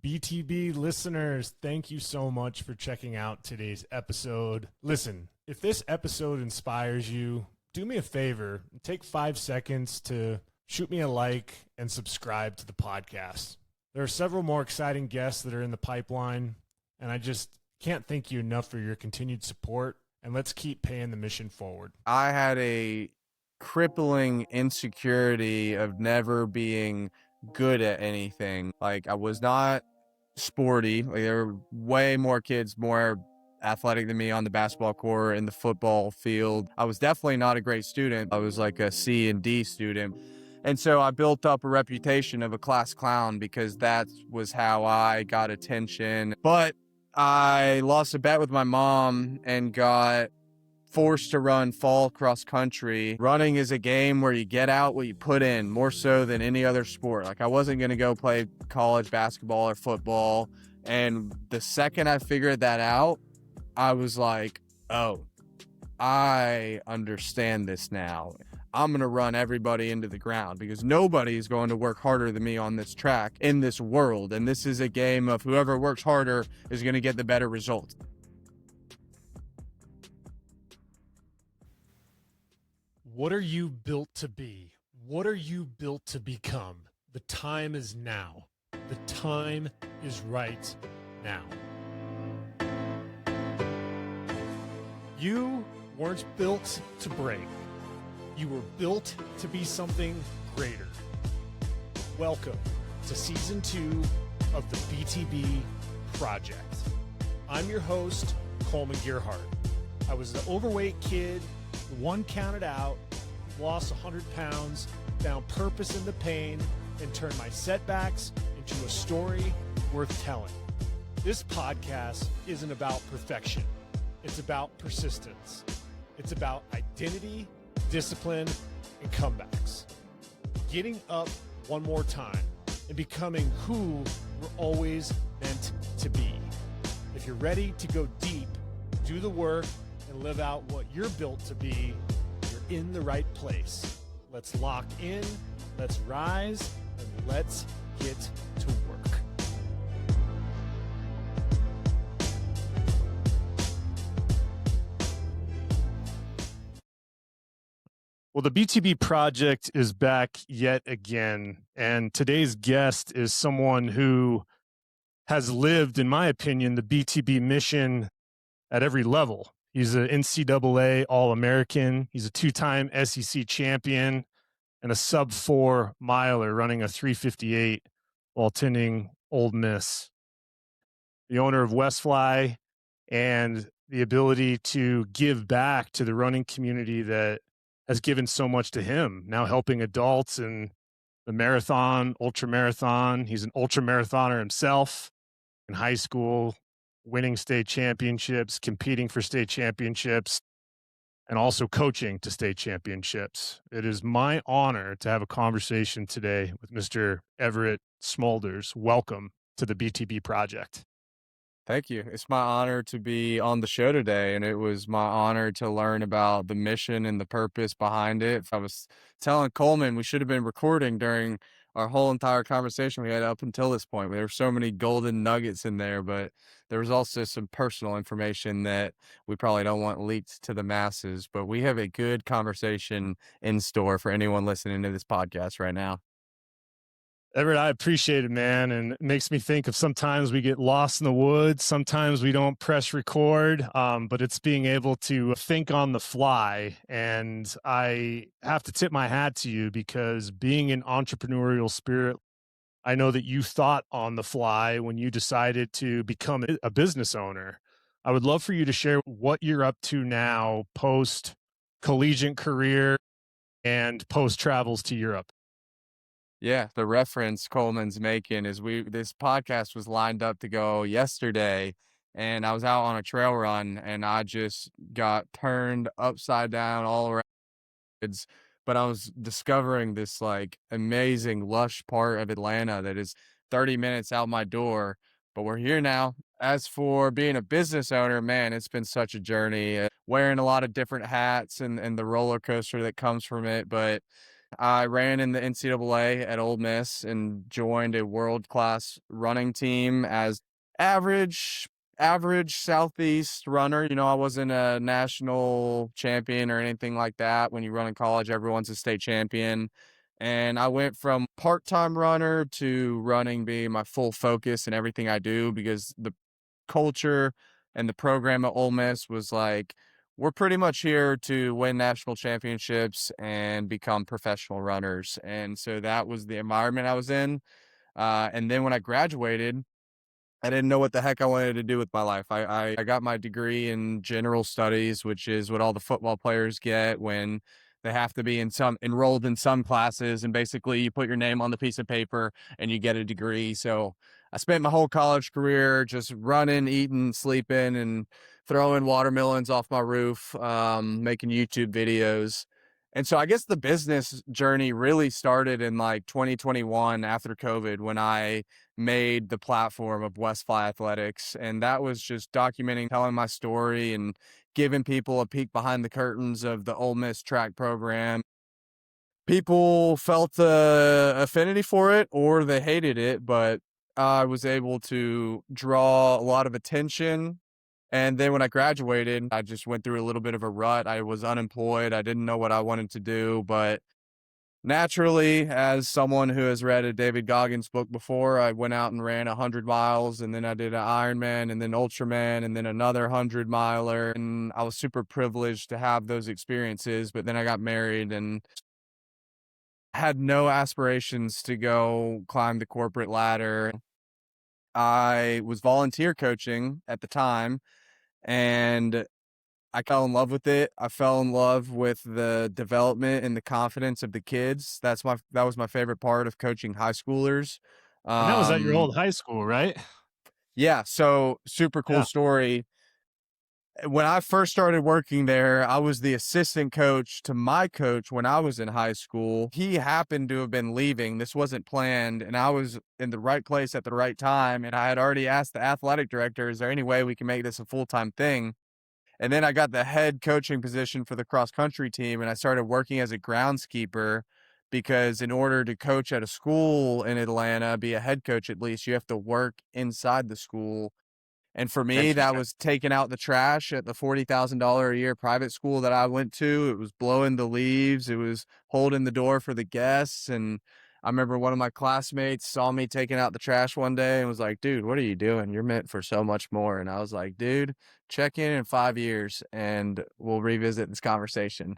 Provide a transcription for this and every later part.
BTB listeners, thank you so much for checking out today's episode. Listen, if this episode inspires you, do me a favor, take 5 seconds to shoot me a like and subscribe to the podcast. There are several more exciting guests that are in the pipeline, and I just can't thank you enough for your continued support, and let's keep paying the mission forward. I had a crippling insecurity of never being good at anything. Like, I was not sporty. Like, there were way more kids more athletic than me on the basketball court, in the football field. I was definitely not a great student. I was like a C and D student. And so I built up a reputation of a class clown because that was how I got attention. But I lost a bet with my mom and got forced to run fall cross country. Running is a game where you get out what you put in, more so than any other sport. Like, I wasn't going to go play college basketball or football. And the second I figured that out, I was like, oh, I understand this now. I'm going to run everybody into the ground because nobody is going to work harder than me on this track in this world. And this is a game of whoever works harder is going to get the better result. What are you built to be? What are you built to become? The time is now. The time is right now. You weren't built to break. You were built to be something greater. Welcome to Season 2 of the BTB Project. I'm your host, Coleman Gearhart. I was an overweight kid, the one counted out, lost 100 pounds, found purpose in the pain, and turned my setbacks into a story worth telling. This podcast isn't about perfection. It's about persistence. It's about identity, discipline, and comebacks. Getting up one more time and becoming who we're always meant to be. If you're ready to go deep, do the work, and live out what you're built to be, you're in the right place. Let's lock in, let's rise, and let's get to work. Well, the BTB Project is back yet again, and today's guest is someone who has lived, in my opinion, the BTB mission at every level. He's an NCAA All-American. He's a 2-time SEC champion and a Sub-4 miler running a 3:58 while attending Ole Miss. The owner of Westfly and the ability to give back to the running community that has given so much to him, now helping adults in the marathon, ultra marathon. He's an ultra marathoner himself in high school, winning state championships, competing for state championships, and also coaching to state championships. It is my honor to have a conversation today with Mr. Everett Smulders. Welcome to the BTB Project. Thank you. It's my honor to be on the show today, and it was my honor to learn about the mission and the purpose behind it. I was telling Coleman we should have been recording during our whole entire conversation we had up until this point. There were so many golden nuggets in there, but there was also some personal information that we probably don't want leaked to the masses. But we have a good conversation in store for anyone listening to this podcast right now. Everett, I appreciate it, man. And it makes me think of sometimes we get lost in the woods. Sometimes we don't press record, but it's being able to think on the fly. And I have to tip my hat to you because being an entrepreneurial spirit, I know that you thought on the fly when you decided to become a business owner. I would love for you to share what you're up to now, post collegiate career and post travels to Europe. Yeah, the reference Coleman's making is this podcast was lined up to go yesterday, and I was out on a trail run and I just got turned upside down all around. But I was discovering this like amazing lush part of Atlanta that is 30 minutes out my door, but we're here now. As for being a business owner, man, it's been such a journey, wearing a lot of different hats and the roller coaster that comes from it. But I ran in the NCAA at Ole Miss and joined a world-class running team as average average Southeast runner. I wasn't a national champion or anything like that. When you run in college, everyone's a state champion. And I went from part-time runner to running being my full focus in everything I do, because the culture and the program at Ole Miss was like, we're pretty much here to win national championships and become professional runners. And so that was the environment I was in. And then when I graduated, I didn't know what the heck I wanted to do with my life. I got my degree in general studies, which is what all the football players get when they have to be enrolled in some classes. And basically you put your name on the piece of paper and you get a degree. So I spent my whole college career just running, eating, sleeping, and throwing watermelons off my roof, making YouTube videos. And so I guess the business journey really started in like 2021 after COVID, when I made the platform of Westfly Athletics. And that was just documenting, telling my story, and giving people a peek behind the curtains of the Ole Miss track program. People felt affinity for it or they hated it, but I was able to draw a lot of attention. And then when I graduated, I just went through a little bit of a rut. I was unemployed. I didn't know what I wanted to do, but naturally, as someone who has read a David Goggins book before, I went out and ran 100 miles, and then I did an Ironman, and then Ultraman, and then another 100-miler. And I was super privileged to have those experiences. But then I got married and had no aspirations to go climb the corporate ladder. I was volunteer coaching at the time, and I fell in love with it. I fell in love with the development and the confidence of the kids. That was my favorite part of coaching high schoolers. And that was at your Um, old high school, right? yeah, so super cool Yeah. story. When I first started working there, I was the assistant coach to my coach when I was in high school. He happened to have been leaving. This wasn't planned, and I was in the right place at the right time. And I had already asked the athletic director, is there any way we can make this a full-time thing? And then I got the head coaching position for the cross country team, and I started working as a groundskeeper, because in order to coach at a school in Atlanta, be a head coach at least, you have to work inside the school. And for me, that Interesting. was taking out the trash at the $40,000 a year private school that I went to. It was blowing the leaves. It was holding the door for the guests. And I remember one of my classmates saw me taking out the trash one day and was like, dude, what are you doing? You're meant for so much more. And I was like, dude, check in 5 years and we'll revisit this conversation.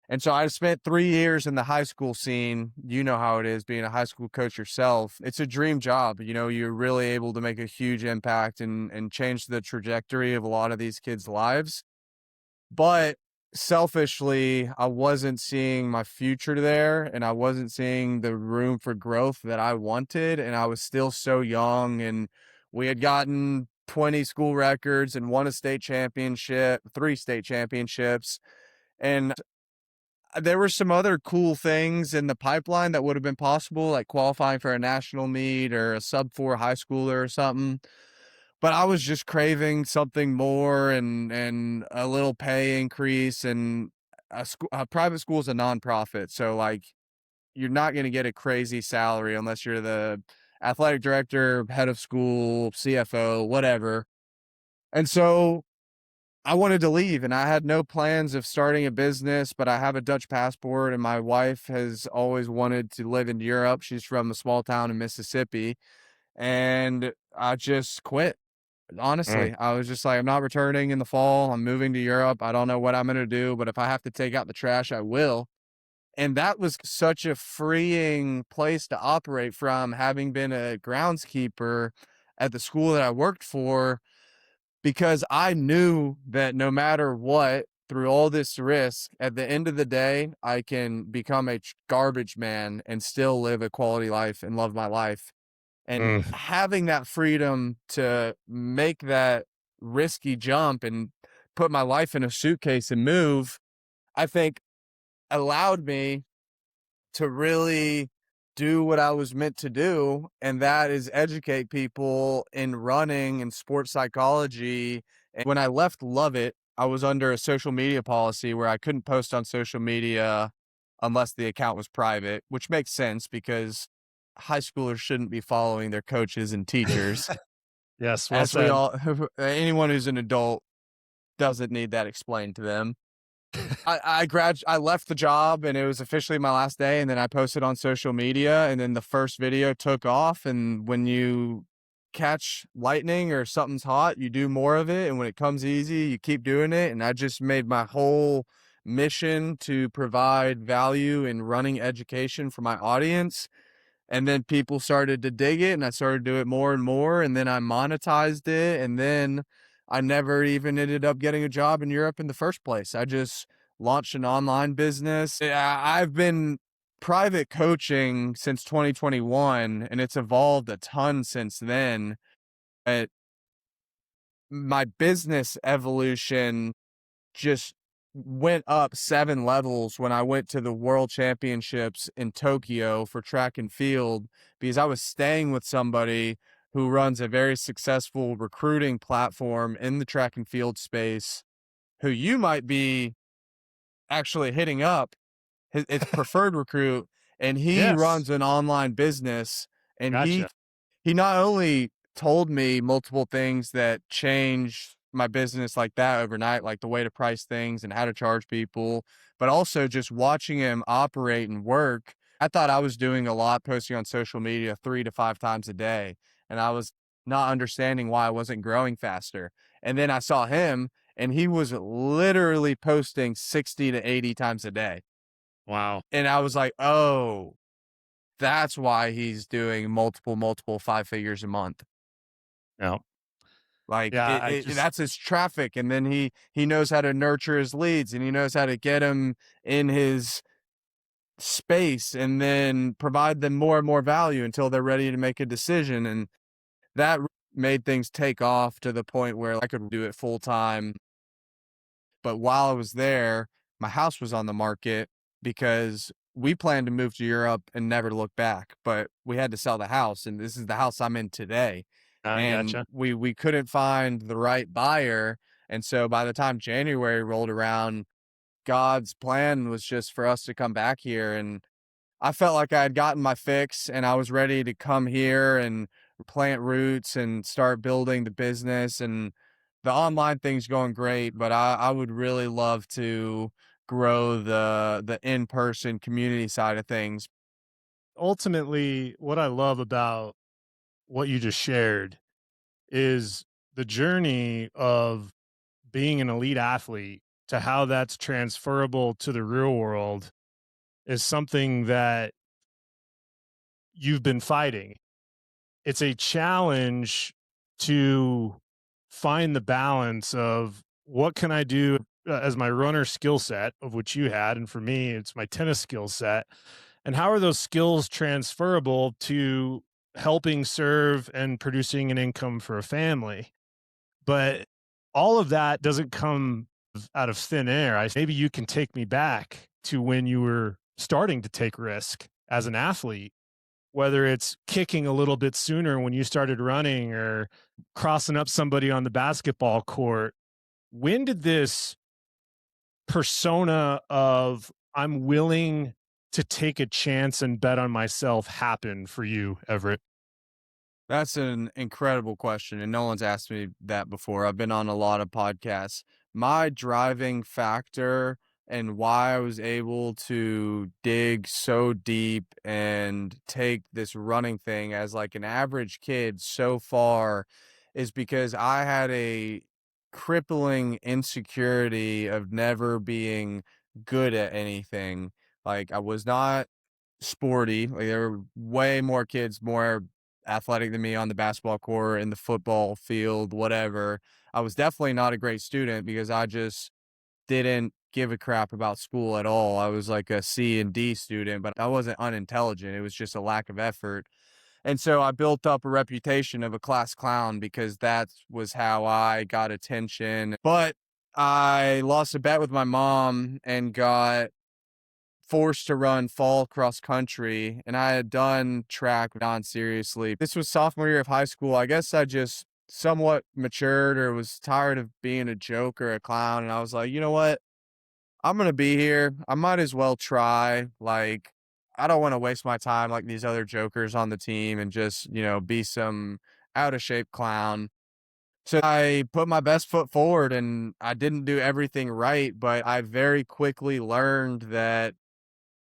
And so I spent 3 years in the high school scene. You know how it is being a high school coach yourself. It's a dream job. You're really able to make a huge impact and change the trajectory of a lot of these kids' lives. But selfishly, I wasn't seeing my future there, and I wasn't seeing the room for growth that I wanted. And I was still so young, and we had gotten 20 school records and won a state championship, 3 state championships. And there were some other cool things in the pipeline that would have been possible, like qualifying for a national meet or a Sub-4 high schooler or something. But I was just craving something more, and a little pay increase. And a private school is a nonprofit, so like you're not going to get a crazy salary unless you're the athletic director, head of school, CFO, whatever. And so I wanted to leave, and I had no plans of starting a business, but I have a Dutch passport, and my wife has always wanted to live in Europe. She's from a small town in Mississippi, and I just quit. Mm. Honestly, I was just like, I'm not returning in the fall. I'm moving to Europe. I don't know what I'm going to do, but if I have to take out the trash, I will. And that was such a freeing place to operate from, having been a groundskeeper at the school that I worked for, because I knew that no matter what, through all this risk, at the end of the day, I can become a garbage man and still live a quality life and love my life. And Mm. having that freedom to make that risky jump and put my life in a suitcase and move, I think allowed me to really do what I was meant to do, and that is educate people in running and sports psychology. And when I left Love It, I was under a social media policy where I couldn't post on social media unless the account was private, which makes sense because high schoolers shouldn't be following their coaches and teachers. Yes, well As we said. all, anyone who's an adult doesn't need that explained to them. I left the job and it was officially my last day, and then I posted on social media, and then the first video took off. And when you catch lightning or something's hot, you do more of it, and when it comes easy, you keep doing it. And I just made my whole mission to provide value in running education for my audience. And then people started to dig it, and I started to do it more and more, and then I monetized it, and then I never even ended up getting a job in Europe in the first place. I just launched an online business. I've been private coaching since 2021, and it's evolved a ton since then. But my business evolution just went up 7 levels when I went to the World Championships in Tokyo for track and field, because I was staying with somebody who runs a very successful recruiting platform in the track and field space, who you might be actually hitting up. It's Preferred Recruit, and he Yes, runs an online business, and he gotcha. he not only told me multiple things that changed my business like that overnight, like the way to price things and how to charge people, but also just watching him operate and work. I thought I was doing a lot, posting on social media 3 to 5 times a day, and I was not understanding why I wasn't growing faster. And then I saw him, and he was literally posting 60 to 80 times a day. Wow. And I was like, "Oh, that's why he's doing multiple 5 figures a month." Yeah. Like Yeah, I it just that's his traffic, and then he knows how to nurture his leads, and he knows how to get them in his space, and then provide them more and more value until they're ready to make a decision. And that made things take off to the point where I could do it full time. But while I was there, my house was on the market because we planned to move to Europe and never look back, but we had to sell the house, and this is the house I'm in today. I And gotcha. we couldn't find the right buyer, and so by the time January rolled around, God's plan was just for us to come back here. And I felt like I had gotten my fix, and I was ready to come here and plant roots and start building the business. And the online thing's going great, but I would really love to grow the in-person community side of things. Ultimately, what I love about what you just shared is the journey of being an elite athlete to how that's transferable to the real world is something that you've been fighting. It's a challenge to find the balance of what can I do as my runner skill set, of which you had, and for me it's my tennis skill set, and how are those skills transferable to helping serve and producing an income for a family. But all of that doesn't come out of thin air. Maybe you can take me back to when you were starting to take risk as an athlete, whether it's kicking a little bit sooner when you started running or crossing up somebody on the basketball court. When did this persona of I'm willing to take a chance and bet on myself happen for you, Everett? That's an incredible question, and no one's asked me that before. I've been on a lot of podcasts. My driving factor and why I was able to dig so deep and take this running thing as like an average kid so far is because I had a crippling insecurity of never being good at anything. Like I was not sporty. Like there were way more kids more athletic than me on the basketball court, in the football field, whatever. I was definitely not a great student because I just didn't give a crap about school at all. I was like a C and D student, but I wasn't unintelligent. It was just a lack of effort. And so I built up a reputation of a class clown because that was how I got attention. But I lost a bet with my mom and got forced to run fall cross country, and I had done track non seriously. This was sophomore year of high school. I guess I just somewhat matured or was tired of being a joke or a clown, and I was like, you know what? I'm gonna be here. I might as well try. Like, I don't want to waste my time like these other jokers on the team and just, be some out of shape clown. So I put my best foot forward and I didn't do everything right, but I very quickly learned that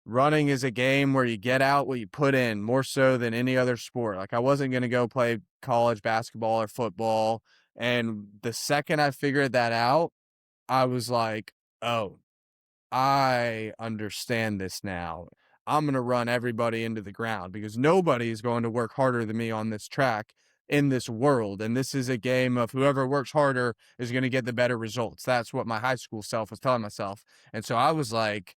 running is a game where you get out what you put in more so than any other sport. Like, I wasn't going to go play college basketball or football. And the second I figured that out, I was like, oh, I understand this now. I'm going to run everybody into the ground because nobody is going to work harder than me on this track in this world. And this is a game of whoever works harder is going to get the better results. That's what my high school self was telling myself. And so I was like,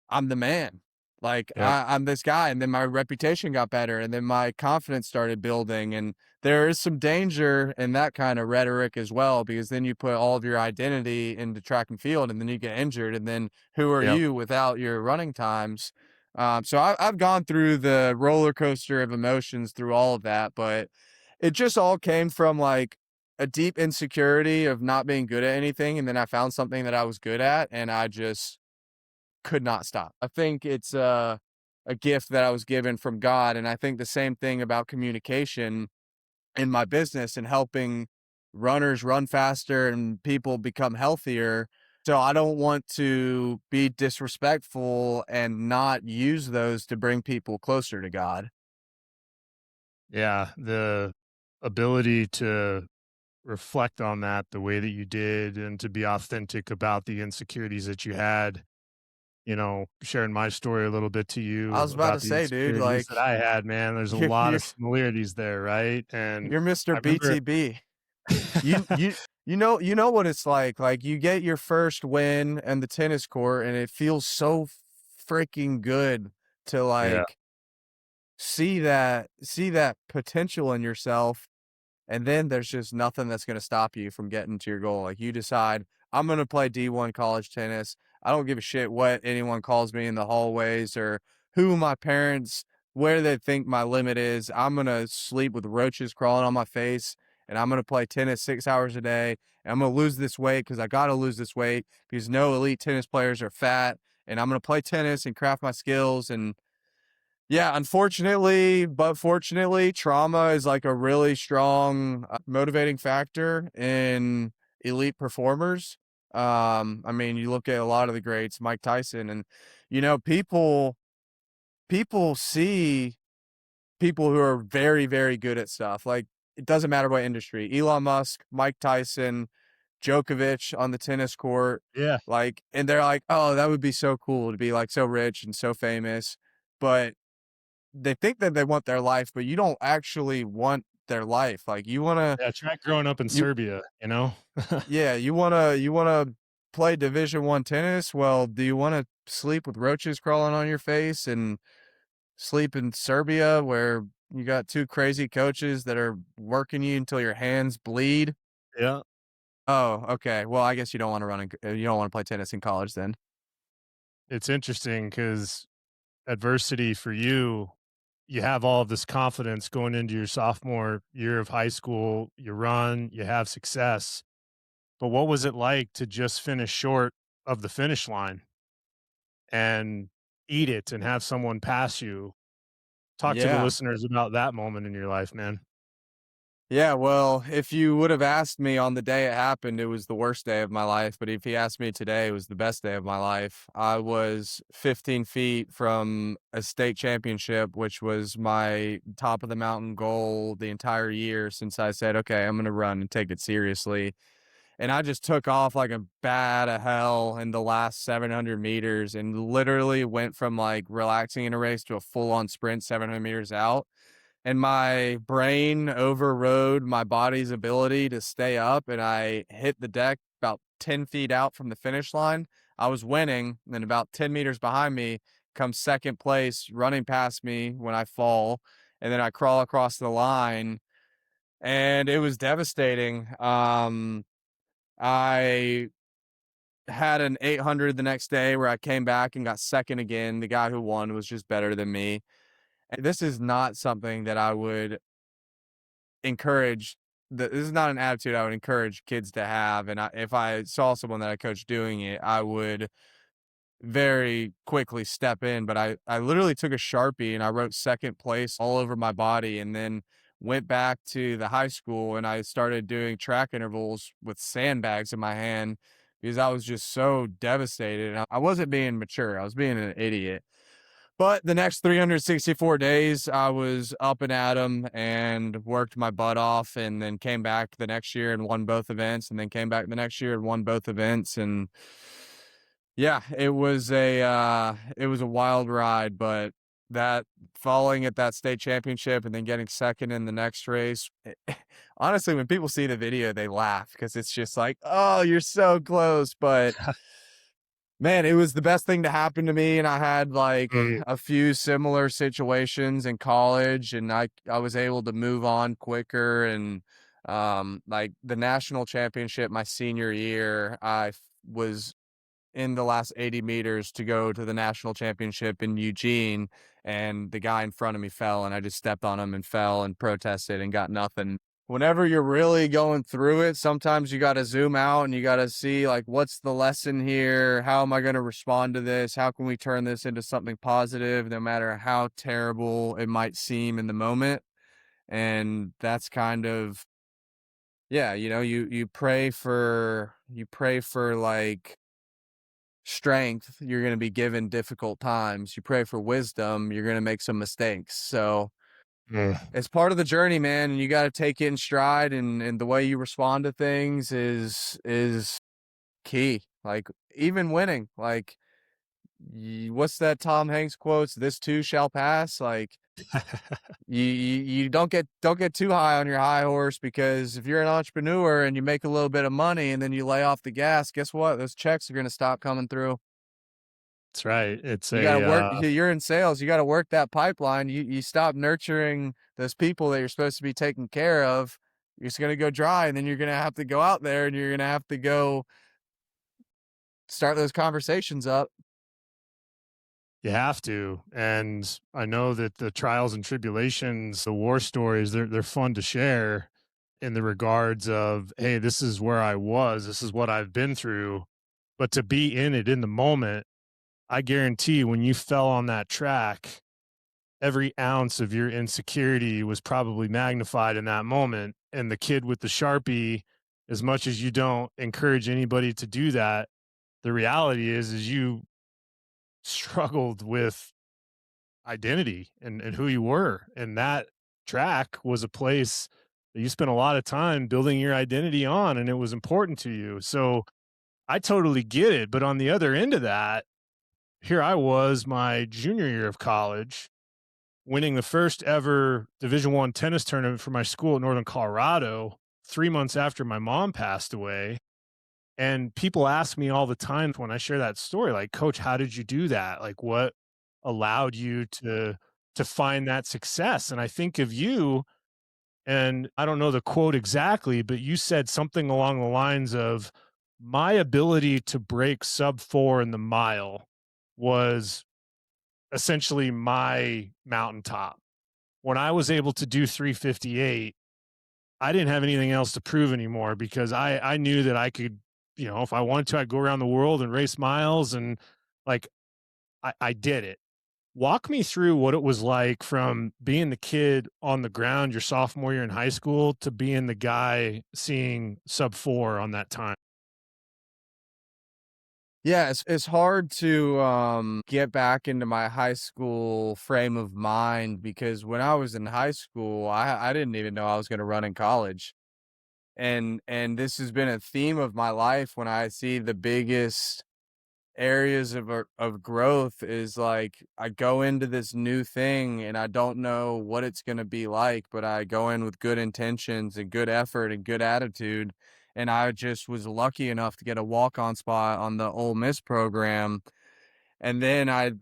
I'm the man. Like, Yep. I'm this guy. And then my reputation got better. And then my confidence started building. And there is some danger in that kind of rhetoric as well, because then you put all of your identity into track and field and then you get injured. And then who are Yep. you without your running times? So I've gone through the roller coaster of emotions through all of that. But it just all came from like a deep insecurity of not being good at anything. And then I found something that I was good at. And I just could not stop. I think it's a gift that I was given from God. And I think the same thing about communication in my business and helping runners run faster and people become healthier. So I don't want to be disrespectful and not use those to bring people closer to God. Yeah. The ability to reflect on that the way that you did and to be authentic about the insecurities that you had, sharing my story a little bit to I you was about to about the say, dude, insecurities that like I had, man. There's a you're lot you're of similarities there, right? And you're Mr. I remember BTB. You you you know what it's like. Like, you get your first win and the tennis court and it feels so freaking good to Yeah, like see that potential in yourself, and then there's just nothing that's going to stop you from getting to your goal. Like, you decide, I'm going to play D1 college tennis. I don't give a shit what anyone calls me in the hallways or who my parents, where they think my limit is. I'm going to sleep with roaches crawling on my face, and I'm going to play tennis 6 hours a day. And I'm going to lose this weight because I got to lose this weight because no elite tennis players are fat. And I'm going to play tennis and craft my skills. And yeah, unfortunately, but fortunately, trauma is like a really strong motivating factor in elite performers. I mean, you look at a lot of the greats, Mike Tyson, and people see people who are very, very good at stuff. Like, it doesn't matter what industry. Elon Musk, Mike Tyson, Djokovic on the tennis court, yeah, like, and they're like, oh, that would be so cool to be like so rich and so famous, but they think that they want their life, but you don't actually want their life. Like, yeah. Try growing up in you Serbia, you know? yeah, you wanna play Division 1 tennis. Well, do you want to sleep with roaches crawling on your face and sleep in Serbia where you got two crazy coaches that are working you until your hands bleed? Yeah. Oh, okay. Well, I guess you don't want to you don't want to play tennis in college then. It's interesting because adversity for you, you have all of this confidence going into your sophomore year of high school. You run, you have success. But what was it like to just finish short of the finish line and eat it and have someone pass you? Talk to the Yeah. listeners about that moment in your life, man. Yeah, well, if you would have asked me on the day it happened, it was the worst day of my life. But if you asked me today, it was the best day of my life. I was 15 feet from a state championship, which was my top of the mountain goal the entire year since I said, okay, I'm going to run and take it seriously. And I just took off like a bat of hell in the last 700 meters and literally went from like relaxing in a race to a full on sprint 700 meters out, and my brain overrode my body's ability to stay up, and I hit the deck about 10 feet out from the finish line. I was winning, and then about 10 meters behind me comes second place running past me when I fall, and then I crawl across the line, and it was devastating. I had an 800 the next day where I came back and got second again. The guy who won was just better than me. And this is not something that I would encourage this is not an attitude I would encourage kids to have. And if I saw someone that I coached doing it, I would very quickly step in. But I literally took a Sharpie and I wrote second place all over my body, and then went back to the high school and I started doing track intervals with sandbags in my hand because I was just so devastated. And I wasn't being mature. I was being an idiot. But the next 364 days, I was up and at 'em and worked my butt off, and then came back the next year and won both events, and then came back the next year and won both events. And yeah, it was a wild ride, but that falling at that state championship and then getting second in the next race, honestly, when people see the video, they laugh because it's just like, oh, you're so close. But man, it was the best thing to happen to me, and I had, like, Mm, a few similar situations in college, and I was able to move on quicker. And, like, the national championship my senior year, was in the last 80 meters to go to the national championship in Eugene, and the guy in front of me fell, and I just stepped on him and fell and protested and got nothing. Whenever you're really going through it, sometimes you got to zoom out and you got to see, like, what's the lesson here? How am I going to respond to this? How can we turn this into something positive, no matter how terrible it might seem in the moment? And that's kind of, yeah, you pray for like strength, you're going to be given difficult times. You pray for wisdom, you're going to make some mistakes. So mm. it's part of the journey, man, and you got to take it in stride. And the way you respond to things is key. Like, even winning, like, what's that Tom Hanks quotes? This too shall pass. Like, you don't get too high on your high horse, because if you're an entrepreneur and you make a little bit of money and then you lay off the gas, guess what? Those checks are going to stop coming through. That's right. It's You gotta a work. You're in sales. You gotta work that pipeline. You stop nurturing those people that you're supposed to be taking care of. You're just gonna go dry, and then you're gonna have to go out there and you're gonna have to go start those conversations up. you have to. And I know that the trials and tribulations, the war stories, they're fun to share in the regards of, hey, this is where I was, this is what I've been through. But to be in it in the moment, I guarantee when you fell on that track, every ounce of your insecurity was probably magnified in that moment. And the kid with the Sharpie, as much as you don't encourage anybody to do that, the reality is you struggled with identity and who you were. And that track was a place that you spent a lot of time building your identity on, and it was important to you. So I totally get it. But on the other end of that, here I was my junior year of college, winning the first ever Division I tennis tournament for my school at Northern Colorado 3 months after my mom passed away. And people ask me all the time when I share that story, like, Coach, how did you do that? Like, what allowed you to find that success? And I think of you, and I don't know the quote exactly, but you said something along the lines of, my ability to break sub-4 in the mile was essentially my mountaintop. When I was able to do 358, I didn't have anything else to prove anymore, because I knew that I could, if I wanted to, I'd go around the world and race miles. And like, I did it. Walk me through what it was like from being the kid on the ground your sophomore year in high school to being the guy seeing sub-4 on that time. Yeah, it's hard to get back into my high school frame of mind, because when I was in high school, I didn't even know I was going to run in college. And this has been a theme of my life. When I see the biggest areas of growth, is like, I go into this new thing and I don't know what it's going to be like, but I go in with good intentions and good effort and good attitude. And I just was lucky enough to get a walk-on spot on the Ole Miss program. And then I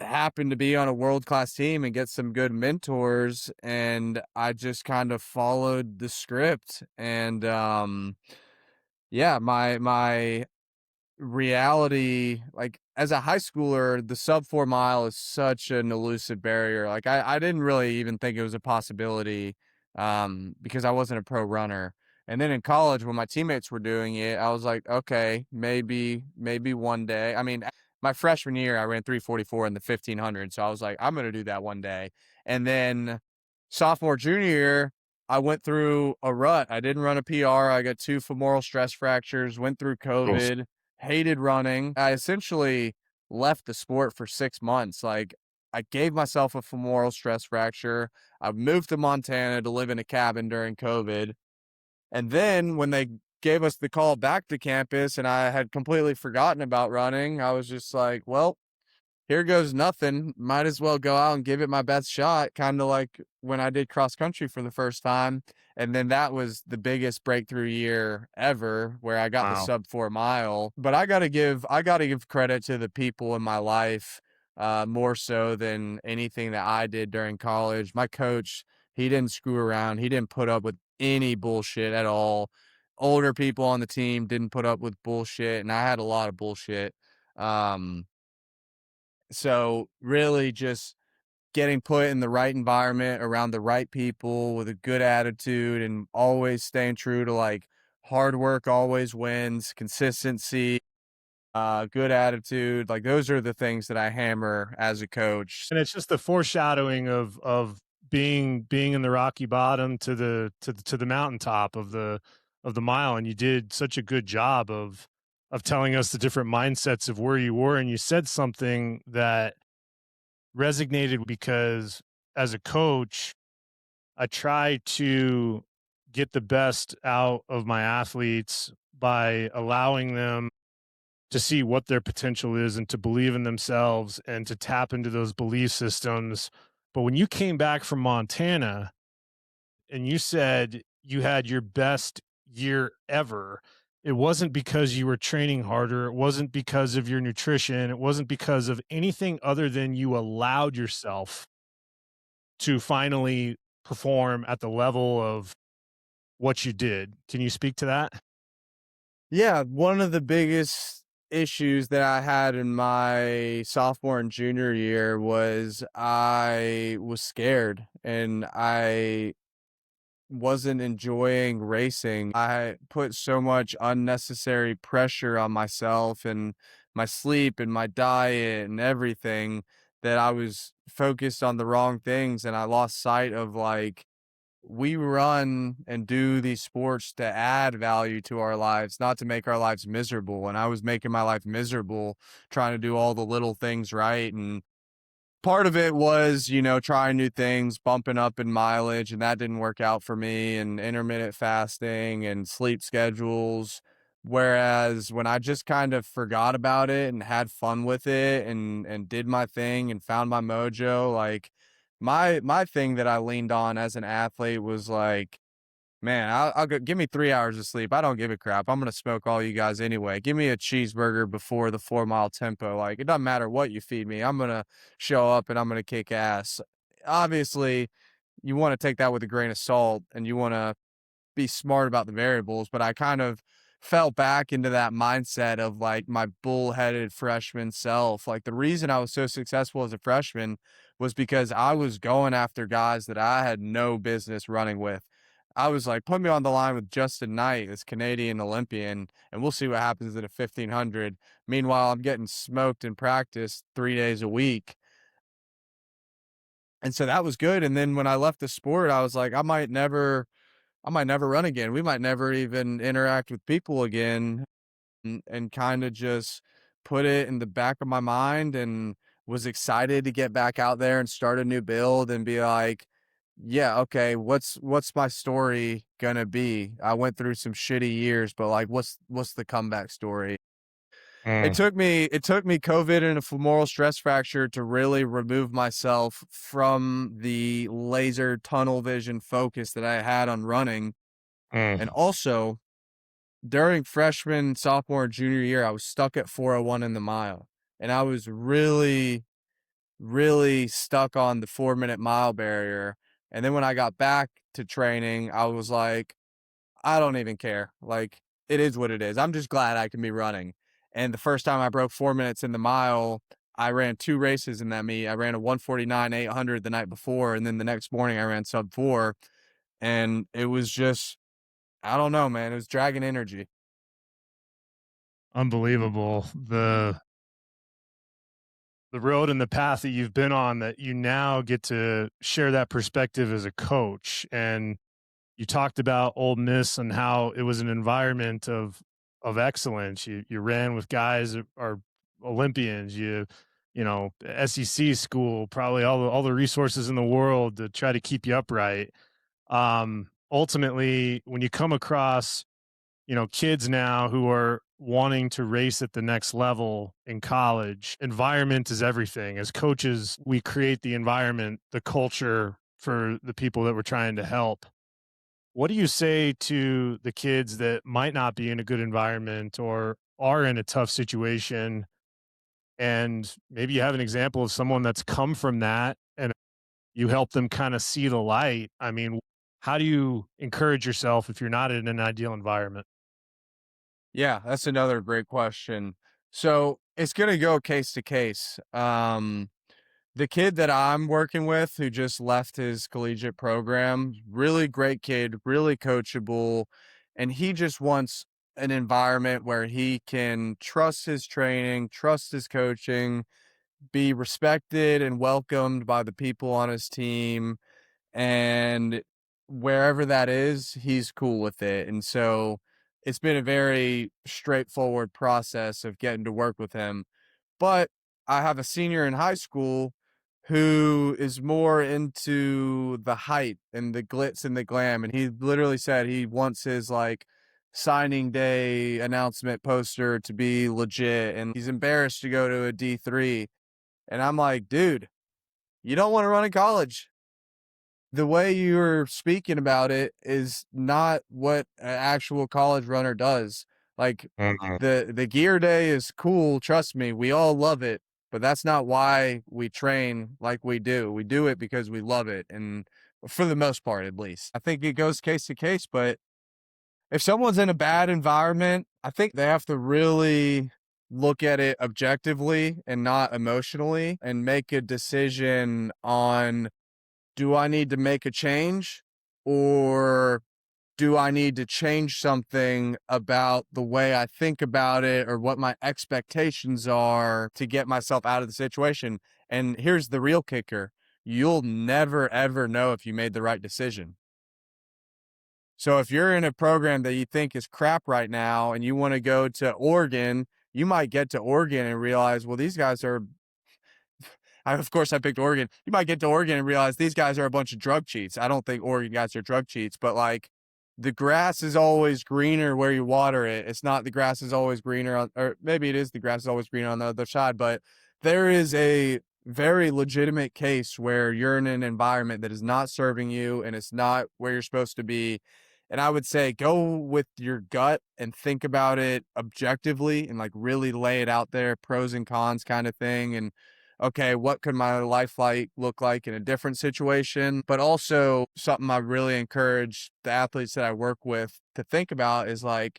happened to be on a world-class team and get some good mentors, and I just kind of followed the script. And yeah, my reality, like, as a high schooler, the sub-4 mile is such an elusive barrier. Like, I didn't really even think it was a possibility because I wasn't a pro runner. And then in college, when my teammates were doing it, I was like, okay, maybe one day. I mean, my freshman year, I ran 3:44 in the 1500. So I was like, I'm going to do that one day. And then sophomore, junior year, I went through a rut. I didn't run a PR. I got 2 femoral stress fractures, went through Oof. COVID, hated running. I essentially left the sport for 6 months. Like, I gave myself a femoral stress fracture. I moved to Montana to live in a cabin during COVID. And then when they gave us the call back to campus and I had completely forgotten about running, I was just like, well, here goes nothing. Might as well go out and give it my best shot. Kind of like when I did cross country for the first time. And then that was the biggest breakthrough year ever where I got the Wow. sub 4 mile. But I gotta give credit to the people in my life, more so than anything that I did during college. My coach, he didn't screw around. He didn't put up with any bullshit at all. Older people on the team didn't put up with bullshit. And I had a lot of bullshit. Um, so really just getting put in the right environment around the right people with a good attitude and always staying true to like hard work always wins, consistency, good attitude. Like those are the things that I hammer as a coach. And it's just the foreshadowing of being in the rocky bottom to the mountaintop of the mile, and you did such a good job of telling us the different mindsets of where you were, and you said something that resonated because as a coach, I try to get the best out of my athletes by allowing them to see what their potential is and to believe in themselves and to tap into those belief systems. But when you came back from Montana and you said you had your best year ever, it wasn't because you were training harder. It wasn't because of your nutrition. It wasn't because of anything other than you allowed yourself to finally perform at the level of what you did. Can you speak to that? Yeah, one of the biggest issues that I had in my sophomore and junior year was I was scared and I wasn't enjoying racing. I put so much unnecessary pressure on myself and my sleep and my diet and everything that I was focused on the wrong things and I lost sight of like we run and do these sports to add value to our lives, not to make our lives miserable. And I was making my life miserable trying to do all the little things right. And part of it was, trying new things, bumping up in mileage, and that didn't work out for me, and intermittent fasting and sleep schedules. Whereas when I just kind of forgot about it and had fun with it and did my thing and found my mojo, like my thing that I leaned on as an athlete was like, man, I'll go give me 3 hours of sleep. I don't give a crap. I'm gonna smoke all you guys anyway. Give me a cheeseburger before the 4 mile tempo. Like it doesn't matter what you feed me. I'm gonna show up and I'm gonna kick ass. Obviously, you want to take that with a grain of salt and you want to be smart about the variables, but I kind of fell back into that mindset of like my bullheaded freshman self. Like the reason I was so successful as a freshman was because I was going after guys that I had no business running with. I was like, put me on the line with Justin Knight, this Canadian Olympian, and we'll see what happens in a 1500. Meanwhile, I'm getting smoked in practice 3 days a week. And so that was good. And then when I left the sport, I was like, I might never run again. We might never even interact with people again and kind of just put it in the back of my mind and was excited to get back out there and start a new build and be like, yeah, okay, what's my story gonna be? I went through some shitty years, but like what's the comeback story? Mm, It took me COVID and a femoral stress fracture to really remove myself from the laser tunnel vision focus that I had on running. And mm, also, during freshman, sophomore, and junior year, I was stuck at 4:01 in the mile. And I was really, really stuck on the 4 minute mile barrier. And then when I got back to training, I was like, I don't even care. Like, it is what it is. I'm just glad I can be running. And the first time I broke 4 minutes in the mile, I ran 2 races in that meet. I ran a 149 800 the night before. And then the next morning, I ran sub 4. And it was just, I don't know, man. It was dragon energy. Unbelievable. The road and the path that you've been on, that you now get to share that perspective as a coach. And you talked about Ole Miss and how it was an environment of excellence. You ran with guys that are Olympians. You know, SEC school, probably all the resources in the world to try to keep you upright. Ultimately, when you come across, you know, kids now who are wanting to race at the next level in college, environment is everything. As coaches, we create the environment, the culture for the people that we're trying to help. What do you say to the kids that might not be in a good environment or are in a tough situation? And maybe you have an example of someone that's come from that and you help them kind of see the light. I mean, how do you encourage yourself if you're not in an ideal environment? Yeah, that's another great question. So it's going to go case to case. The kid that I'm working with who just left his collegiate program, really great kid, really coachable, and he just wants an environment where he can trust his training, trust his coaching, be respected and welcomed by the people on his team, and wherever that is, he's cool with it. And so it's been a very straightforward process of getting to work with him. But I have a senior in high school who is more into the hype and the glitz and the glam. And he literally said he wants his like signing day announcement poster to be legit. And he's embarrassed to go to a D3. And I'm like, dude, you don't want to run in college. The way you're speaking about it is not what an actual college runner does. Like the gear day is cool, trust me, we all love it, but that's not why we train like we do. We do it because we love it, and for the most part at least. I think it goes case to case, but if someone's in a bad environment, I think they have to really look at it objectively and not emotionally and make a decision on, do I need to make a change, or do I need to change something about the way I think about it or what my expectations are to get myself out of the situation? And here's the real kicker. You'll never, ever know if you made the right decision. So if you're in a program that you think is crap right now and you want to go to Oregon, you might get to Oregon and realize, well, these guys are, of course, I picked Oregon. You might get to Oregon and realize these guys are a bunch of drug cheats. I don't think Oregon guys are drug cheats, but like, the grass is always greener where you water it. It's not the grass is always greener on, or maybe it is the grass is always greener on the other side, but there is a very legitimate case where you're in an environment that is not serving you and it's not where you're supposed to be. And I would say go with your gut and think about it objectively and like really lay it out there, pros and cons kind of thing. And okay, what could my life look like in a different situation? But also something I really encourage the athletes that I work with to think about is like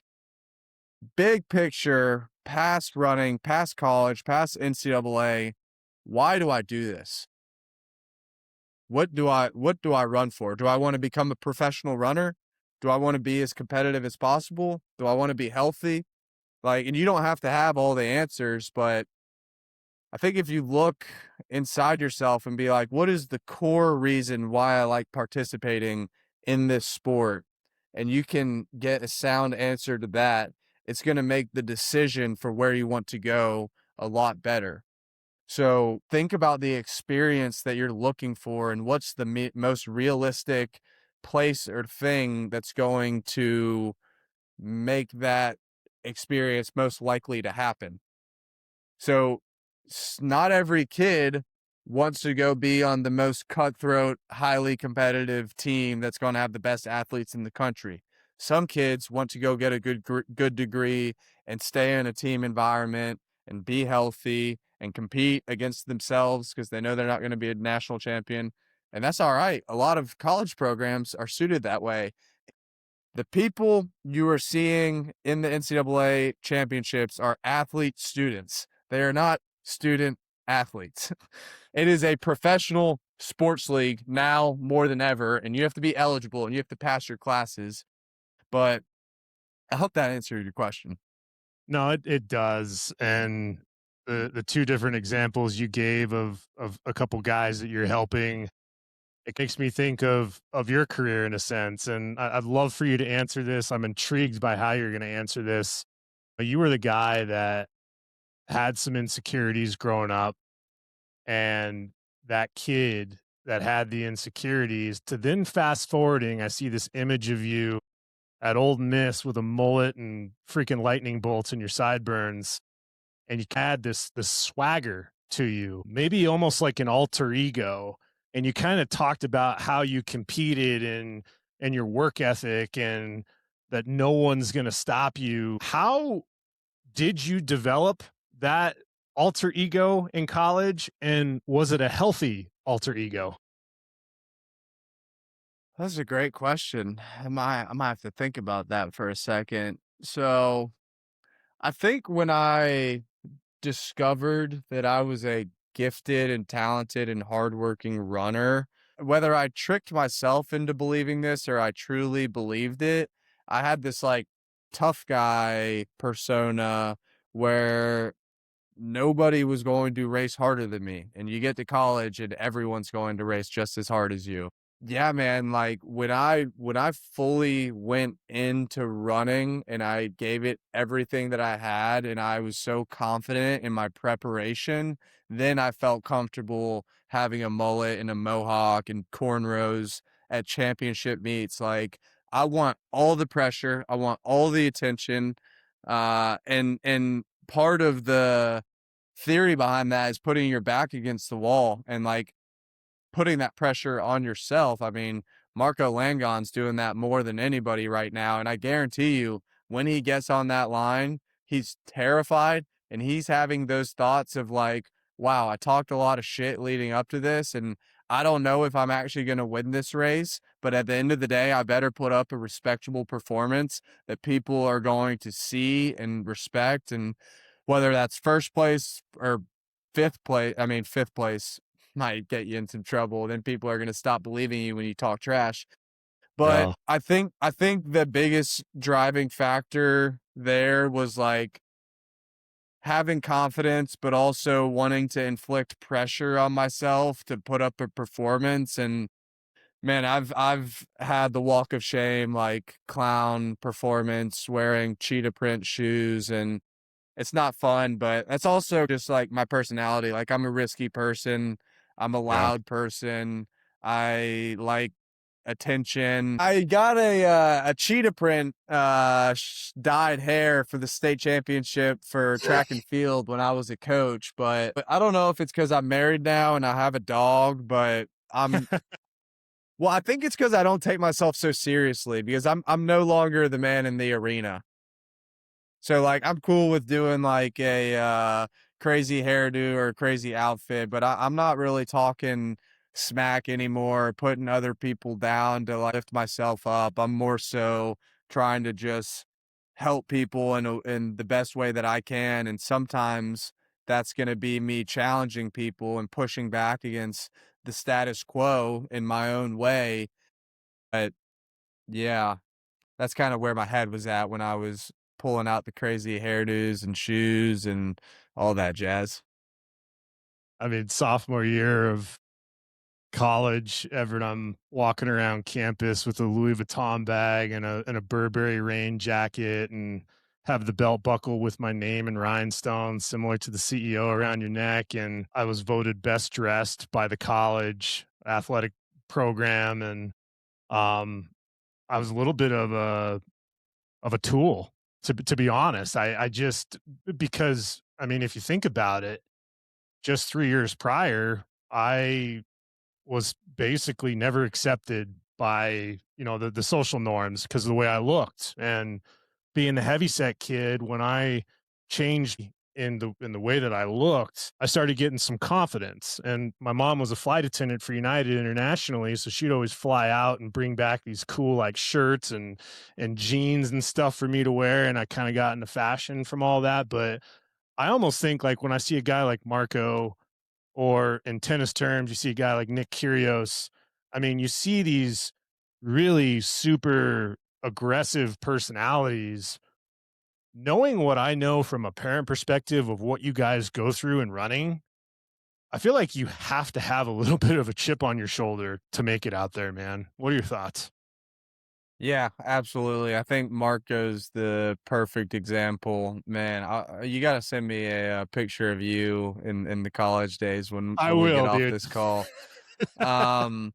big picture, past running, past college, past NCAA. Why do I do this? What do I run for? Do I want to become a professional runner? Do I want to be as competitive as possible? Do I want to be healthy? Like, and you don't have to have all the answers, but I think if you look inside yourself and be like, what is the core reason why I like participating in this sport? And you can get a sound answer to that, it's going to make the decision for where you want to go a lot better. So think about the experience that you're looking for and what's the most realistic place or thing that's going to make that experience most likely to happen. So not every kid wants to go be on the most cutthroat, highly competitive team that's going to have the best athletes in the country. Some kids want to go get a good degree and stay in a team environment and be healthy and compete against themselves because they know they're not going to be a national champion. And that's all right. A lot of college programs are suited that way. The people you are seeing in the NCAA championships are athlete students. They are not student athletes. It is a professional sports league now more than ever, and you have to be eligible and you have to pass your classes. But I hope that answered your question. No, it does. And the two different examples you gave of a couple guys that you're helping, it makes me think of your career in a sense. And I'd love for you to answer this. I'm intrigued by how you're going to answer this. You were the guy that had some insecurities growing up, and that kid that had the insecurities, to then fast forwarding, I see this image of you at Old Miss with a mullet and freaking lightning bolts in your sideburns, and you had this swagger to you, maybe almost like an alter ego. And you kind of talked about how you competed and your work ethic, and that no one's going to stop you. How did you develop that alter ego in college, and was it a healthy alter ego? That's a greght question. I might have to think about that for a second. So I think when I discovered that I was a gifted and talented and hardworking runner, whether I tricked myself into believing this or I truly believed it, I had this like tough guy persona where nobody was going to race harder than me. And you get to college and everyone's going to race just as hard as you. Yeah, man, like when I fully went into running and I gave it everything that I had and I was so confident in my preparation, then I felt comfortable having a mullet and a mohawk and cornrows at championship meets. Like I want all the pressure, I want all the attention. And part of the theory behind that is putting your back against the wall and like putting that pressure on yourself. I mean, Marco Langon's doing that more than anybody right now. And I guarantee you, when he gets on that line, he's terrified and he's having those thoughts of like, wow, I talked a lot of shit leading up to this. And I don't know if I'm actually going to win this race. But at the end of the day, I better put up a respectable performance that people are going to see and respect. And whether that's first place or fifth place might get you in some trouble. Then people are going to stop believing you when you talk trash. But Yeah. I think the biggest driving factor there was like having confidence, but also wanting to inflict pressure on myself to put up a performance. And man, I've had the walk of shame, like clown performance, wearing cheetah print shoes, and it's not fun, but that's also just like my personality. Like I'm a risky person. I'm a Yeah. loud person. I like attention. I got a cheetah print dyed hair for the state championship for track and field when I was a coach, but I don't know if it's cuz I'm married now and I have a dog, but well, I think it's cuz I don't take myself so seriously because I'm no longer the man in the arena. So like I'm cool with doing like a crazy hairdo or crazy outfit, but I'm not really talking smack anymore, putting other people down to like lift myself up. I'm more so trying to just help people in the best way that I can. And sometimes that's going to be me challenging people and pushing back against the status quo in my own way. But yeah, that's kind of where my head was at when I was pulling out the crazy hairdos and shoes and all that jazz. I mean, sophomore year of college, Everett, I'm walking around campus with a Louis Vuitton bag and a Burberry rain jacket, and have the belt buckle with my name and rhinestones, similar to the CEO, around your neck. And I was voted best dressed by the college athletic program, and um, I was a little bit of a tool, to be honest. I just, because I mean, if you think about it, just 3 years prior, I was basically never accepted by, the social norms because of the way I looked. And being the heavyset kid, when I changed in the way that I looked, I started getting some confidence. And my mom was a flight attendant for United internationally, so she'd always fly out and bring back these cool like shirts and jeans and stuff for me to wear. And I kind of got into fashion from all that. But I almost think like when I see a guy like Marco or in tennis terms, you see a guy like Nick Kyrgios. I mean, you see these really super aggressive personalities. Knowing what I know from a parent perspective of what you guys go through in running, I feel like you have to have a little bit of a chip on your shoulder to make it out there, man. What are your thoughts? Yeah, absolutely. I think Marco's the perfect example. Man, you got to send me a picture of you in the college days I when we get will, off dude. this call. Um,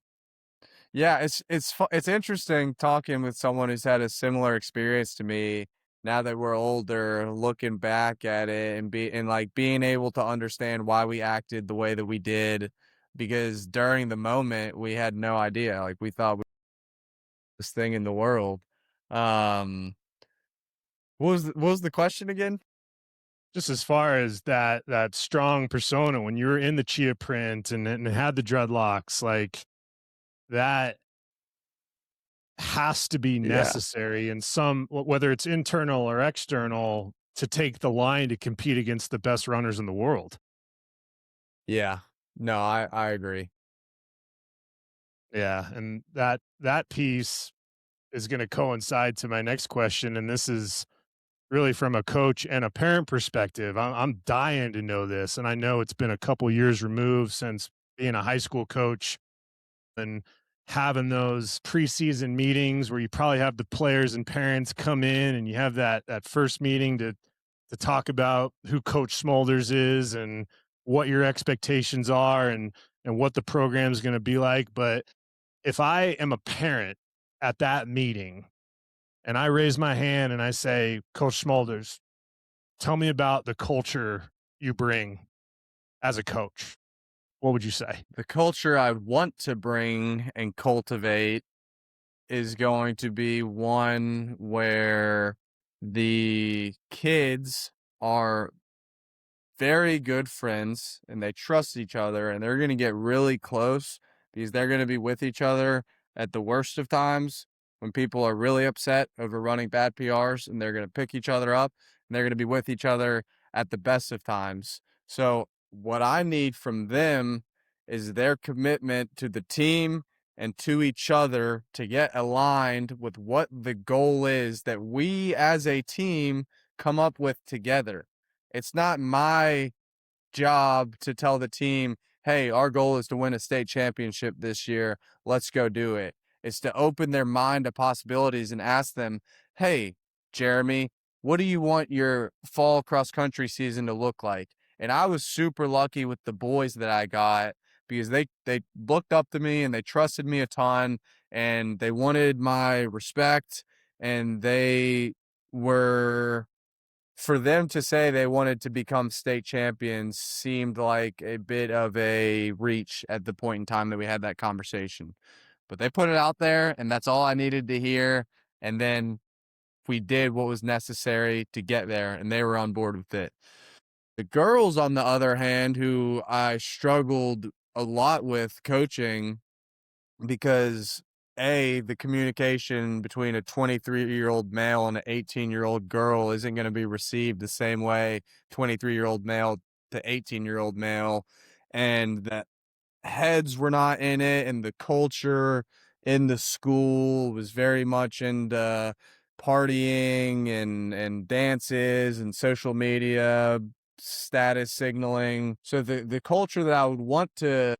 yeah, it's interesting talking with someone who's had a similar experience to me. Now that we're older, looking back at it and like being able to understand why we acted the way that we did, because during the moment we had no idea. Like we thought we were this thing in the world. Um, what was the question again? Just as far as that strong persona when you were in the chia print and had the dreadlocks, like that has to be Yeah. necessary in some whether it's internal or external to take the line to compete against the best runners in the world. Yeah. No, I agree. Yeah, and that piece is going to coincide to my next question, and this is really from a coach and a parent perspective. I'm dying to know this, and I know it's been a couple years removed since being a high school coach and having those preseason meetings where you probably have the players and parents come in and you have that first meeting to talk about who Coach Smulders is and what your expectations are and what the program is going to be like. But if I am a parent at that meeting and I raise my hand and I say, Coach Smulders, tell me about the culture you bring as a coach, what would you say? The culture I want to bring and cultivate is going to be one where the kids are very good friends and they trust each other and they're going to get really close because they're going to be with each other at the worst of times when people are really upset over running bad PRs, and they're going to pick each other up, and they're going to be with each other at the best of times. So what I need from them is their commitment to the team and to each other to get aligned with what the goal is that we as a team come up with together. It's not my job to tell the team, hey, our goal is to win a state championship this year. Let's go do it. It's to open their mind to possibilities and ask them, hey, Jeremy, what do you want your fall cross country season to look like? And I was super lucky with the boys that I got because they looked up to me and they trusted me a ton and they wanted my respect, and they were, for them to say they wanted to become state champions seemed like a bit of a reach at the point in time that we had that conversation. But they put it out there, and that's all I needed to hear. And then we did what was necessary to get there, and they were on board with it. The girls, on the other hand, who I struggled a lot with coaching, because the communication between a 23-year-old male and an 18-year-old girl isn't going to be received the same way 23-year-old male to 18-year-old male, and that heads were not in it, and the culture in the school was very much into partying and dances and social media status signaling. So the culture that I would want to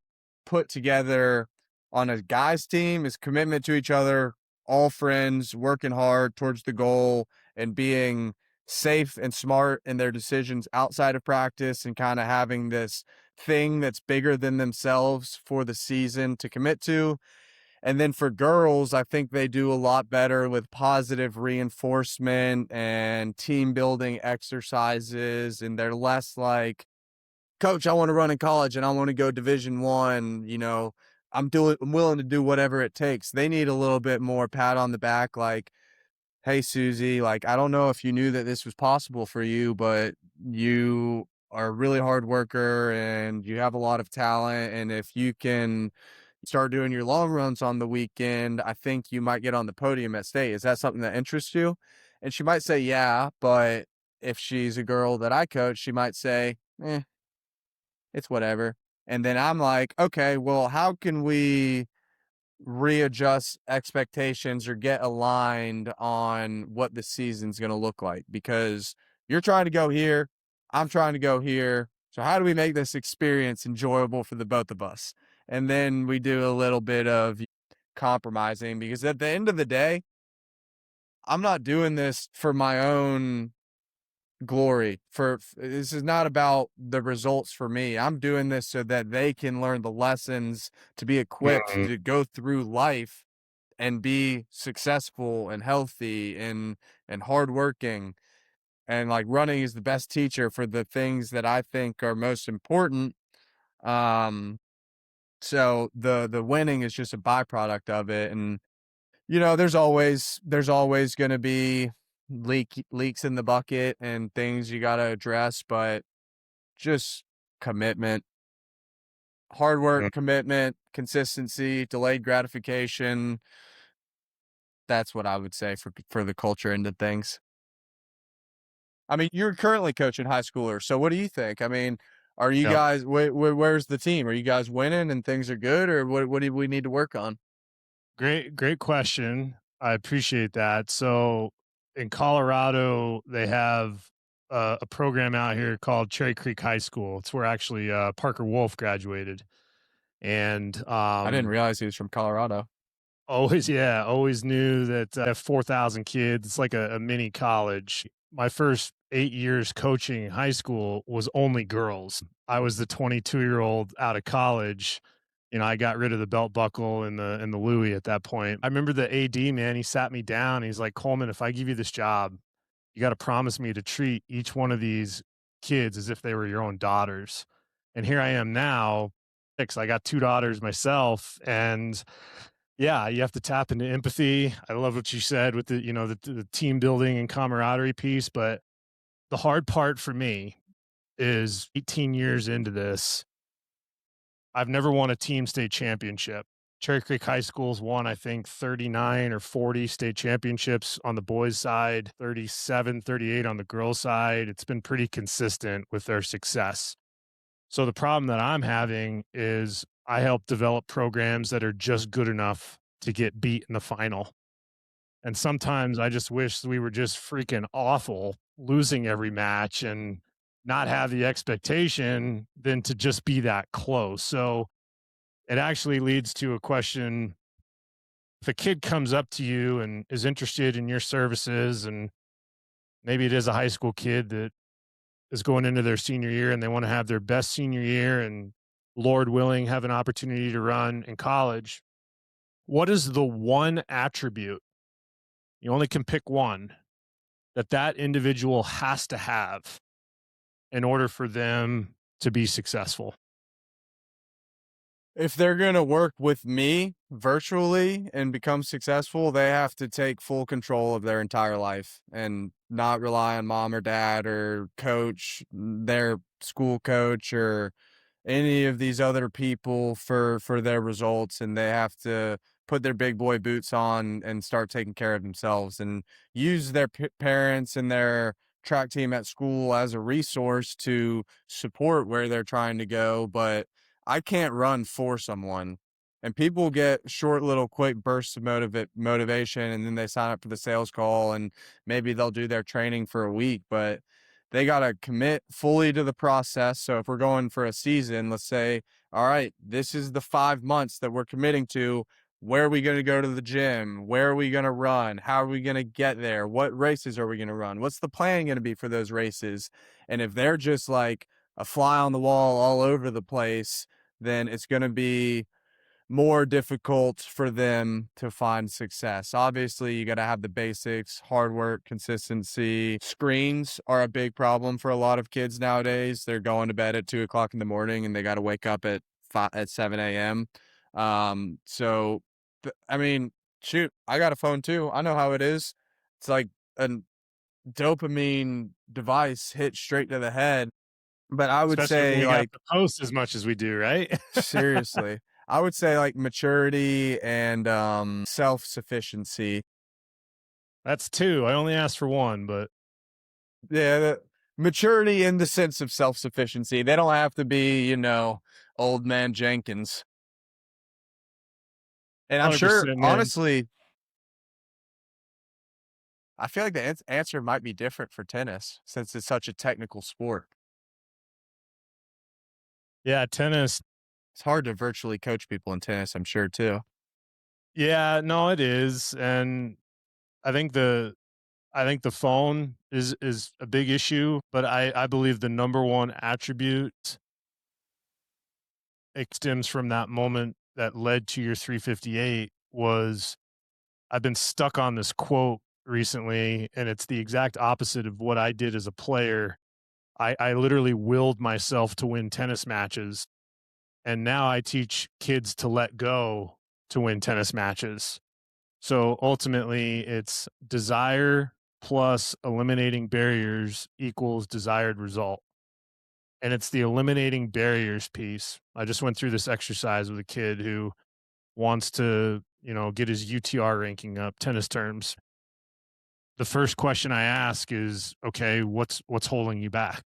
put together on a guys team is commitment to each other, all friends, working hard towards the goal, and being safe and smart in their decisions outside of practice, and kind of having this thing that's bigger than themselves for the season to commit to. And then for girls, I think they do a lot better with positive reinforcement and team building exercises, and they're less like, coach, I want to run in college and I want to go Division 1, I'm willing to do whatever it takes. They need a little bit more pat on the back, like, hey, Susie, like, I don't know if you knew that this was possible for you, but you are a really hard worker and you have a lot of talent. And if you can start doing your long runs on the weekend, I think you might get on the podium at state. Is that something that interests you? And she might say, yeah, but if she's a girl that I coach, she might say, it's whatever. And then I'm like, okay, well, how can we readjust expectations or get aligned on what the season's going to look like? Because you're trying to go here, I'm trying to go here. So how do we make this experience enjoyable for the both of us? And then we do a little bit of compromising, because at the end of the day, I'm not doing this for my own glory. This is not about the results for me. I'm doing this so that they can learn the lessons to be equipped Mhm. to go through life and be successful and healthy and hardworking. And like, running is the best teacher for the things that I think are most important. Um, so the winning is just a byproduct of it. And there's always going to be leaks in the bucket and things you got to address, but just commitment, hard work, Mhm. commitment, consistency, delayed gratification. That's what I would say for the culture end of things. I mean, you're currently coaching high schoolers, so what do you think? I mean, are you Yep. guys where's the team? Are you guys winning and things are good, or what do we need to work on? Great question. I appreciate that. So in Colorado, they have a program out here called Cherry Creek High School. It's where actually Parker Wolf graduated. And I didn't realize he was from Colorado. always knew that I have 4,000 kids. It's like a mini college. My first 8 years coaching high school was only girls. I was the 22-year-old out of college. I got rid of the belt buckle and the Louis at that point. I remember the AD, man, he sat me down. He's like, Coleman, if I give you this job, you got to promise me to treat each one of these kids as if they were your own daughters. And here I am now. I got two daughters myself. And yeah, you have to tap into empathy. I love what you said with the team building and camaraderie piece. But the hard part for me is 18 years into this, I've never won a team state championship. Cherry Creek High School's won, I think, 39 or 40 state championships on the boys' side, 37, 38 on the girls' side. It's been pretty consistent with their success. So the problem that I'm having is I help develop programs that are just good enough to get beat in the final. And sometimes I just wish we were just freaking awful, losing every match and not have the expectation than to just be that close. So it actually leads to a question. If a kid comes up to you and is interested in your services, and maybe it is a high school kid that is going into their senior year and they want to have their best senior year and, Lord willing, have an opportunity to run in college, what is the one attribute, you only can pick one, that individual has to have in order for them to be successful? If they're going to work with me virtually and become successful, they have to take full control of their entire life and not rely on mom or dad or coach, their school coach, or any of these other people for their results. And they have to put their big boy boots on and start taking care of themselves and use their parents and their track team at school as a resource to support where they're trying to go. But I can't run for someone. And people get short little quick bursts of motivation, and then they sign up for the sales call and maybe they'll do their training for a week, but they got to commit fully to the process. So if we're going for a season, let's say, all right, this is the 5 months that we're committing to. Where are we going to go to the gym? Where are we going to run? How are we going to get there? What races are we going to run? What's the plan going to be for those races? And if they're just like a fly on the wall all over the place, then it's going to be more difficult for them to find success. Obviously, you got to have the basics, hard work, consistency. Screens are a big problem for a lot of kids nowadays. They're going to bed at 2 o'clock in the morning and they got to wake up at 7 a.m. I mean, shoot, I got a phone too. I know how it is. It's like a dopamine device hit straight to the head. But I would Especially when say, we got like, to post as much as we do, right? seriously, I would say like maturity and self-sufficiency. That's two. I only asked for one, but Yeah, maturity in the sense of self-sufficiency. They don't have to be, old man Jenkins. And I'm sure, 100%, man. honestly, I feel like the answer might be different for tennis since it's such a technical sport. Yeah, tennis. It's hard to virtually coach people in tennis, I'm sure too. Yeah, no, it is, and I think the I think the phone is a big issue, but I believe the number one attribute, it stems from that moment that led to your 358 was, I've been stuck on this quote recently, and it's the exact opposite of what I did as a player. I literally willed myself to win tennis matches, and now I teach kids to let go to win tennis matches. So ultimately, it's desire plus eliminating barriers equals desired result. And it's the eliminating barriers piece. I just went through this exercise with a kid who wants to, get his UTR ranking up, tennis terms. The first question I ask is, okay, what's holding you back?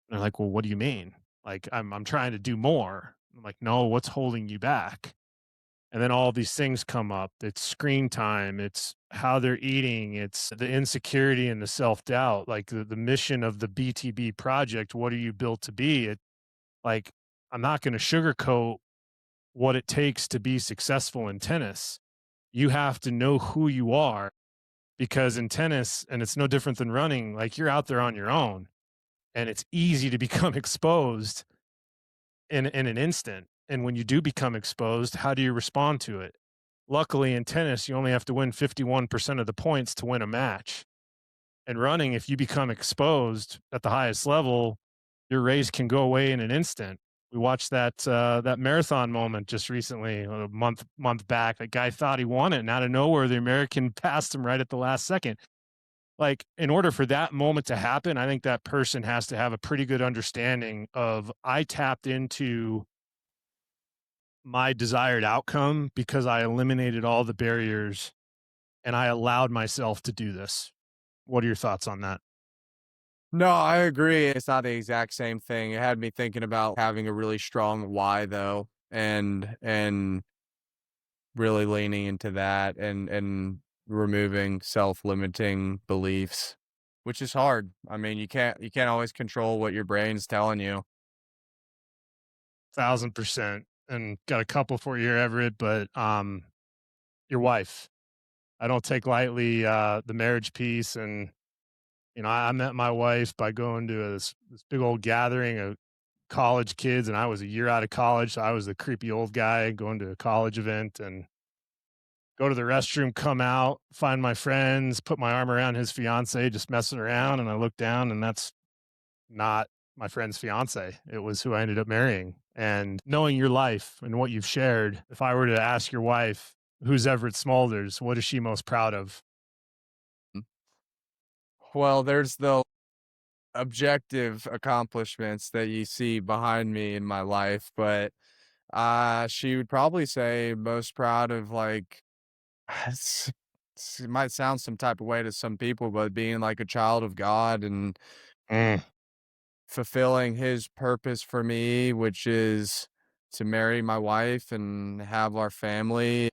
And they're like, well, what do you mean? Like, I'm trying to do more. I'm like, no, what's holding you back? And then all these things come up. It's screen time, it's how they're eating, it's the insecurity and the self-doubt, like the mission of the BTB project. What are you built to be? Like, I'm not going to sugarcoat what it takes to be successful in tennis. You have to know who you are, because in tennis, and it's no different than running, like you're out there on your own, and it's easy to become exposed in an instant. And when you do become exposed, how do you respond to it? Luckily, in tennis, you only have to win 51% of the points to win a match. And running, if you become exposed at the highest level, your race can go away in an instant. We watched that marathon moment just recently, a month back. That guy thought he won it, and out of nowhere, the American passed him right at the last second. Like, in order for that moment to happen, I think that person has to have a pretty good understanding of, I tapped into my desired outcome because I eliminated all the barriers and I allowed myself to do this. What are your thoughts on that? No, I agree. It's not the exact same thing. It had me thinking about having a really strong why though, and really leaning into that and removing self-limiting beliefs, which is hard. I mean, you can't always control what your brain's telling you. 1,000%. And got a couple for you, Everett, but your wife. I don't take lightly the marriage piece. And, I met my wife by going to this big old gathering of college kids, and I was a year out of college. So I was the creepy old guy going to a college event, and go to the restroom, come out, find my friends, put my arm around his fiance, just messing around. And I look down, and that's not my friend's fiance. It was who I ended up marrying. And knowing your life and what you've shared, if I were to ask your wife, who's Everett Smulders, what is she most proud of? Well, there's the objective accomplishments that you see behind me in my life, but she would probably say most proud of like it's, it might sound some type of way to some people, but being like a child of God and Mm. fulfilling his purpose for me, which is to marry my wife and have our family.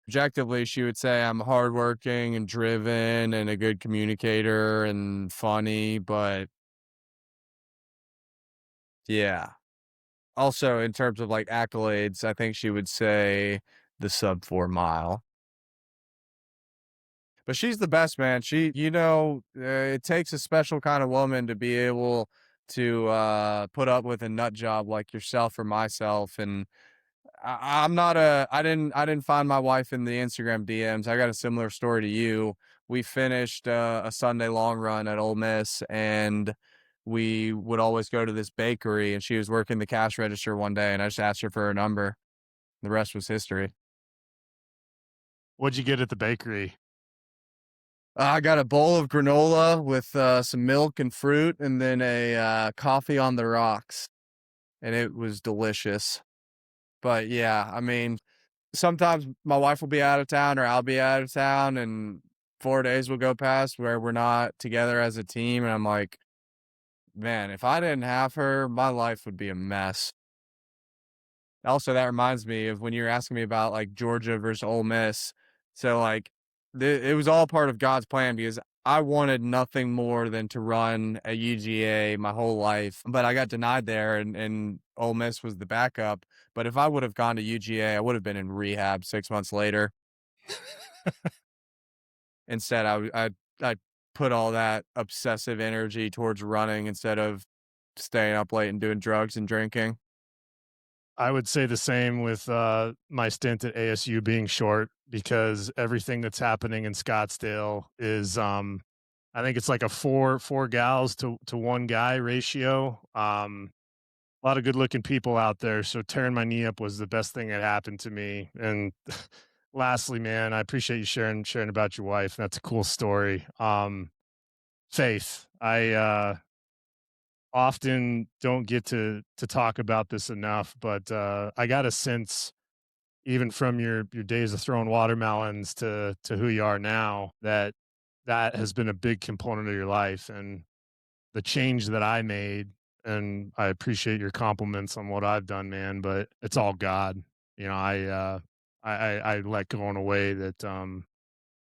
Objectively, she would say I'm hardworking and driven and a good communicator and funny, but yeah. Also, in terms of like accolades, I think she would say the sub-4 mile. But she's the best, man. It takes a special kind of woman to be able to put up with a nut job like yourself or myself. And I didn't find my wife in the Instagram DMs. I got a similar story to you. We finished a Sunday long run at Ole Miss, and we would always go to this bakery, and she was working the cash register one day, and I just asked her for her number. The rest was history. What'd you get at the bakery? I got a bowl of granola with some milk and fruit, and then a coffee on the rocks, and it was delicious. But yeah, I mean, sometimes my wife will be out of town or I'll be out of town, and 4 days will go past where we're not together as a team, and I'm like, man, if I didn't have her, my life would be a mess. Also, that reminds me of when you were asking me about like Georgia versus Ole Miss. So like it was all part of God's plan because I wanted nothing more than to run at UGA my whole life, but I got denied there, and Ole Miss was the backup. But if I would have gone to UGA, I would have been in rehab 6 months later. Instead, I put all that obsessive energy towards running instead of staying up late and doing drugs and drinking. I would say the same with my stint at ASU being short, because everything that's happening in Scottsdale is I think it's like a four gals to one guy ratio. A lot of good looking people out there. So tearing my knee up was the best thing that happened to me. And lastly, man, I appreciate you sharing about your wife. That's a cool story. Faith. I often don't get to talk about this enough, but I got a sense, even from your days of throwing watermelons to who you are now, that that has been a big component of your life and the change that I made. And I appreciate your compliments on what I've done, man, but it's all God. You know, I let go in a way that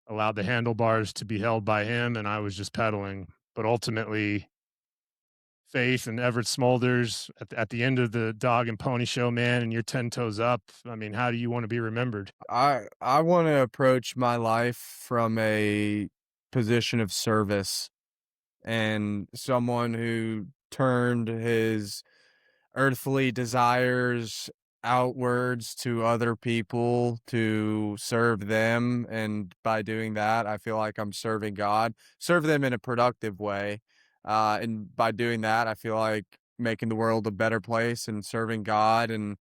allowed the handlebars to be held by him, and I was just pedaling. But ultimately, Faith and Everett Smulders at the end of the dog and pony show, man, and you're 10 toes up. I mean, how do you want to be remembered? I want to approach my life from a position of service and someone who turned his earthly desires outwards to other people to serve them. And by doing that, I feel like I'm serving God, serve them in a productive way. And by doing that, I feel like making the world a better place and serving God. And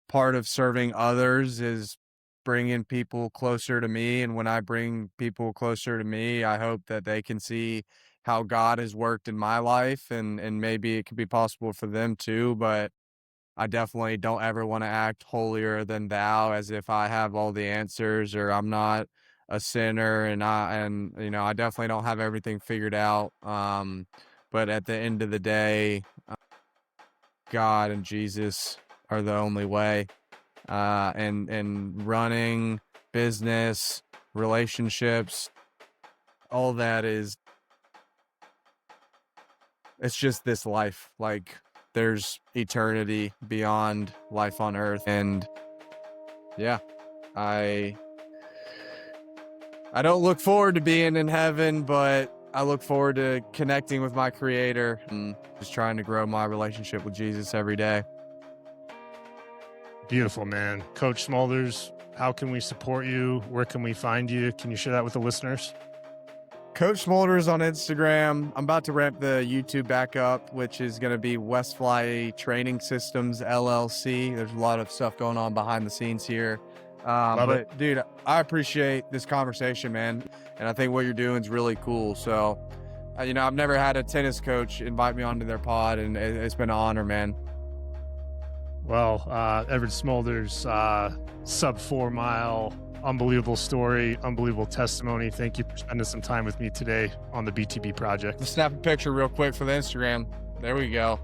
part of serving others is bringing people closer to me. And when I bring people closer to me, I hope that they can see how God has worked in my life, and maybe it could be possible for them too. But I definitely don't ever want to act holier than thou, as if I have all the answers or I'm not a sinner, and you know, I definitely don't have everything figured out. But at the end of the day, God and Jesus are the only way. And running, business, relationships, all that is, it's just this life. Like, there's eternity beyond life on earth. And yeah, I don't look forward to being in heaven, but I look forward to connecting with my creator and just trying to grow my relationship with Jesus every day. Beautiful, man. Coach Smulders, how can we support you? Where can we find you? Can you share that with the listeners? Coach Smulders on Instagram. I'm about to ramp the YouTube back up, which is going to be Westfly Training Systems LLC. There's a lot of stuff going on behind the scenes here. But dude, I appreciate this conversation, man. And I think what you're doing is really cool. So, you know, I've never had a tennis coach invite me onto their pod, and it's been an honor, man. Well, Everett Smulders, sub-4 mile, unbelievable story, unbelievable testimony. Thank you for spending some time with me today on the BTB project. Let's snap a picture real quick for the Instagram. There we go.